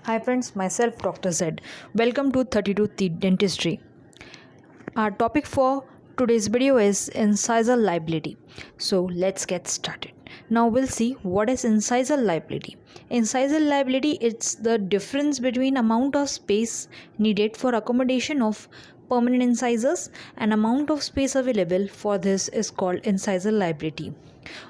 Hi friends, myself Dr. Z. Welcome to 32 Teeth Dentistry. Our topic for today's video is incisal liability. So let's get started. Now we'll see what is incisal liability. Incisal liability is the difference between amount of space needed for accommodation of permanent incisors and amount of space available for this is called incisal liability.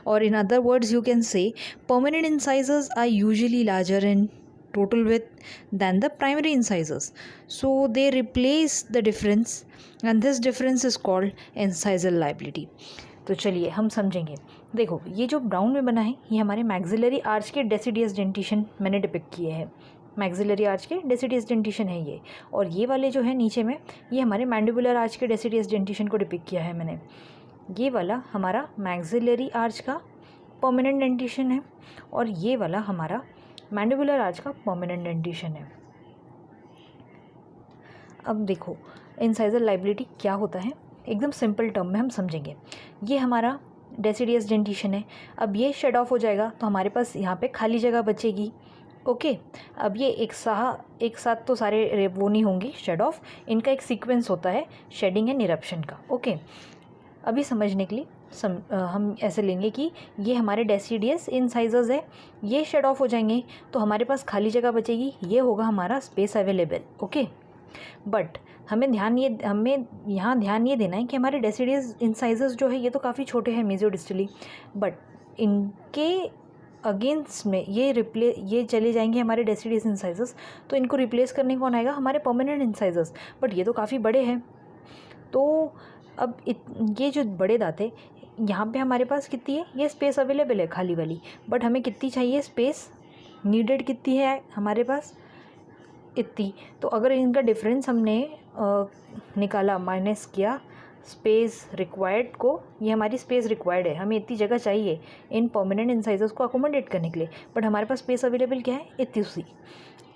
Or in other words, you can say permanent incisors are usually larger in total width than the primary incisors, so they replace the difference and this difference is called incisal liability. तो चलिए हम समझेंगे। देखो ये जो brown में बना है ये हमारे मैक्सिलरी आर्च के डेसिडियस डेंटिशन मैंने डिपिक्ट किए हैं। मैक्सिलरी आर्च के डेसिडियस डेंटिशन है ये, और ये वाले जो है नीचे में ये हमारे मैंडिबुलर आर्च के डेसिडियस डेंटिशन को डिपिक्ट किया है मैंने। ये वाला हमारा मैक्सिलरी आर्च का परमानेंट डेंटिशन है और ये वाला हमारा मैंडिबुलर आर्च का परमानेंट डेंटिशन है। अब देखो इंसाइजल लाइबिलिटी क्या होता है, एकदम सिंपल टर्म में हम समझेंगे। ये हमारा डेसिडियस डेंटिशन है, अब ये शेड ऑफ हो जाएगा तो हमारे पास यहाँ पे खाली जगह बचेगी। ओके, अब ये एक साथ तो सारे वो नहीं होंगी शेड ऑफ, इनका एक सीक्वेंस होता है शेडिंग एंड इरप्शन का। ओके, अभी समझने के लिए हम ऐसे लेंगे कि ये हमारे डेसिडियस इंसाइजर्स है, ये शेड ऑफ हो जाएंगे तो हमारे पास खाली जगह बचेगी, ये होगा हमारा स्पेस अवेलेबल। ओके, बट हमें यहाँ ध्यान ये देना है कि हमारे डेसिडियस इंसाइजर्स जो है ये तो काफ़ी छोटे हैं मेसोडिस्टली, बट इनके अगेंस्ट में ये चले जाएंगे हमारे डेसिडियस इंसाइजर्स, तो इनको रिप्लेस करने कौन आएगा, हमारे परमानेंट इंसाइजर्स। बट ये तो काफ़ी बड़े हैं, तो अब ये जो बड़े दांत है यहाँ पे हमारे पास कितनी है, ये स्पेस अवेलेबल है खाली वाली, बट हमें कितनी चाहिए स्पेस, नीडेड कितनी है हमारे पास, इतनी। तो अगर इनका डिफरेंस हमने निकाला, माइनस किया स्पेस रिक्वायर्ड को, ये हमारी स्पेस रिक्वायर्ड है, हमें इतनी जगह चाहिए इन परमानेंट इंसाइजर्स को अकोमोडेट करने के लिए, बट हमारे पास स्पेस अवेलेबल क्या है, इतनी सी।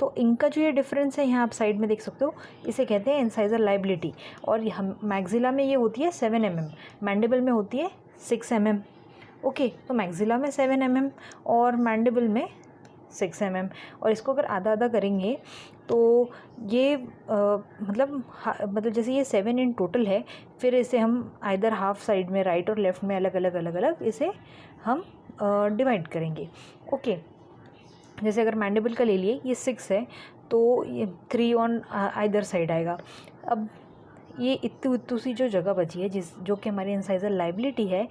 तो इनका जो ये डिफरेंस है यहाँ आप साइड में देख सकते हो, इसे कहते हैं इंसाइजर लाइबिलिटी। और हम मैक्सिला में ये होती है 7 mm, मैंडिबल में होती है 6 mm। ओके, तो मैक्सिला में 7 mm और मैंडिबल में 6 mm, और इसको अगर आधा आधा करेंगे तो ये मतलब जैसे ये 7 इन टोटल है, फिर इसे हम आइदर हाफ साइड में राइट और लेफ़्ट में अलग अलग इसे हम डिवाइड करेंगे। ओके, जैसे अगर मैंडिबल का ले लिए ये 6 है तो ये 3 ऑन आइदर साइड आएगा। अब ये इतनी सी जो जगह बची है जो कि हमारी इंसाइजर लाइबिलिटी है,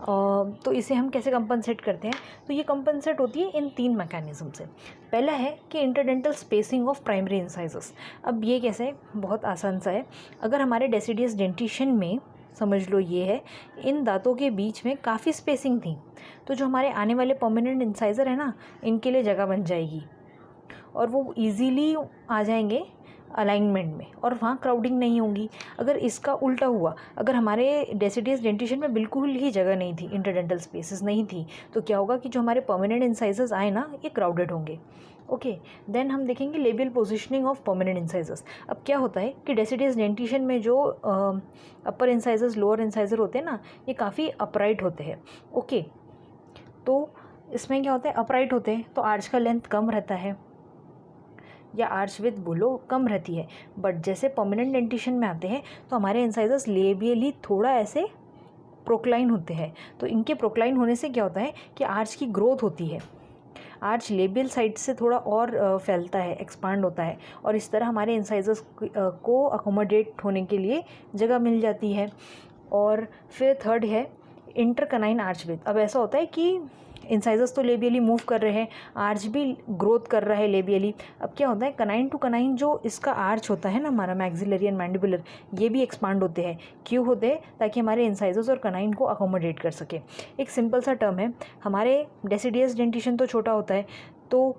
तो इसे हम कैसे कंपनसेट करते हैं, तो ये कंपनसेट होती है इन 3 मैकेनिज्म से। पहला है कि interdental spacing of primary incisors. अब ये कैसे है, बहुत आसान सा है। अगर हमारे डेसिडियस डेंटिशन में समझ लो ये है, इन दांतों के बीच में काफ़ी स्पेसिंग थी, तो जो हमारे आने वाले परमानेंट इंसाइजर है ना, इनके लिए जगह बन जाएगी और वो इजीली आ जाएंगे अलाइनमेंट में और वहाँ क्राउडिंग नहीं होगी। अगर इसका उल्टा हुआ, अगर हमारे डेसिडियस डेंटिशन में बिल्कुल ही जगह नहीं थी, इंटरडेंटल स्पेसेस नहीं थी, तो क्या होगा कि जो हमारे परमानेंट इंसाइजर्स आए ना, ये क्राउडेड होंगे। ओके, देन हम देखेंगे labial positioning of permanent incisors. अब क्या होता है कि डेसिडियस डेंटिशन में जो अपर इंसाइजर्स लोअर इंसाइजर होते हैं ना, ये काफ़ी अपराइट होते हैं। ओके, तो इसमें क्या होता है, अपराइट होते हैं तो आर्च का लेंथ कम रहता है, या आर्च विड्थ बोलो कम रहती है। बट जैसे परमानेंट डेंटिशन में आते हैं तो हमारे इंसाइजर्स लेबियली थोड़ा ऐसे प्रोक्लाइन होते हैं, तो इनके प्रोक्लाइन होने से क्या होता है कि आर्च की ग्रोथ होती है, आर्च लेबियल साइड से थोड़ा और फैलता है, एक्सपांड होता है, और इस तरह हमारे इंसाइजर्स को अकोमोडेट होने के लिए जगह मिल जाती है। और फिर थर्ड है इंटरकनाइन आर्च विड्थ। अब ऐसा होता है कि इंसाइजर्स तो लेबियली मूव कर रहे हैं, आर्च भी ग्रोथ कर रहा है लेबियली। अब क्या होता है, कनाइन टू कनाइन जो इसका आर्च होता है ना हमारा मैक्सिलरी एंड मैंडिबुलर, ये भी एक्सपांड होते हैं। क्यों होते हैं, ताकि हमारे इंसाइजर्स और कनाइन को अकोमोडेट कर सके। एक सिंपल सा टर्म है, हमारे डेसिडियस डेंटिशन तो छोटा होता है, तो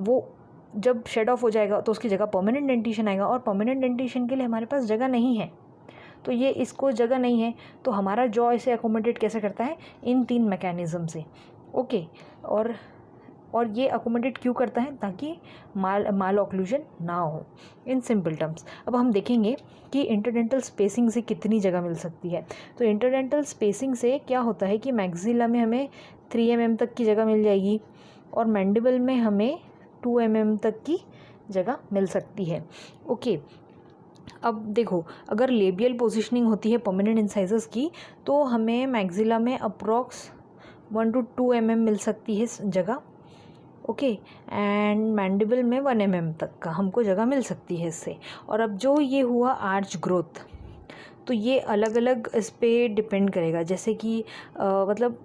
वो जब शेड ऑफ हो जाएगा तो उसकी जगह परमानेंट डेंटिशन आएगा, और परमानेंट डेंटिशन के लिए हमारे पास जगह नहीं है, तो ये इसको जगह नहीं है, तो हमारा जॉ इसे अकोमोडेट कैसे करता है, इन 3 मैकेनिज्म से। ओके, और ये अकोमोडेट क्यों करता है, ताकि माल ऑक्लूजन ना हो, इन सिंपल टर्म्स। अब हम देखेंगे कि इंटरडेंटल स्पेसिंग से कितनी जगह मिल सकती है। तो इंटरडेंटल स्पेसिंग से क्या होता है कि मैक्सिला में हमें 3 mm तक की जगह मिल जाएगी, और मैंडिबल में हमें 2 mm तक की जगह मिल सकती है। ओके, अब देखो, अगर लेबियल पोजिशनिंग होती है परमानेंट इंसाइजर्स की तो हमें मैक्सिला में अप्रॉक्स 1 to 2 mm मिल सकती है जगह। ओके, एंड मैंडिबल में 1 mm तक का हमको जगह मिल सकती है इससे। और अब जो ये हुआ आर्च ग्रोथ, तो ये अलग अलग इस पर डिपेंड करेगा, जैसे कि मतलब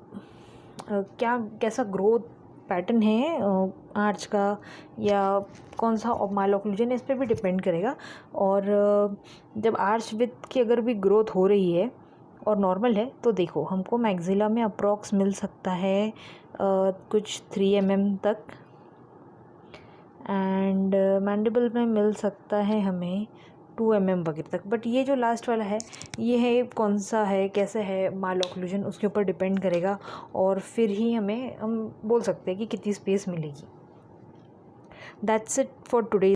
क्या कैसा ग्रोथ पैटर्न है आर्च का या कौन सा माइलोक्लूजन, इस पर भी डिपेंड करेगा। और जब आर्च विथ की अगर भी ग्रोथ हो रही है और नॉर्मल है तो देखो हमको मैक्सिला में अप्रॉक्स मिल सकता है कुछ 3 mm तक, एंड मैंडिबल में मिल सकता है हमें 2 mm वगैरह तक। बट ये जो लास्ट वाला है ये है कौन सा है, कैसे है माइलोक्लूजन, उसके ऊपर डिपेंड करेगा और फिर ही हम बोल सकते हैं कि कितनी स्पेस मिलेगी। That's it for today.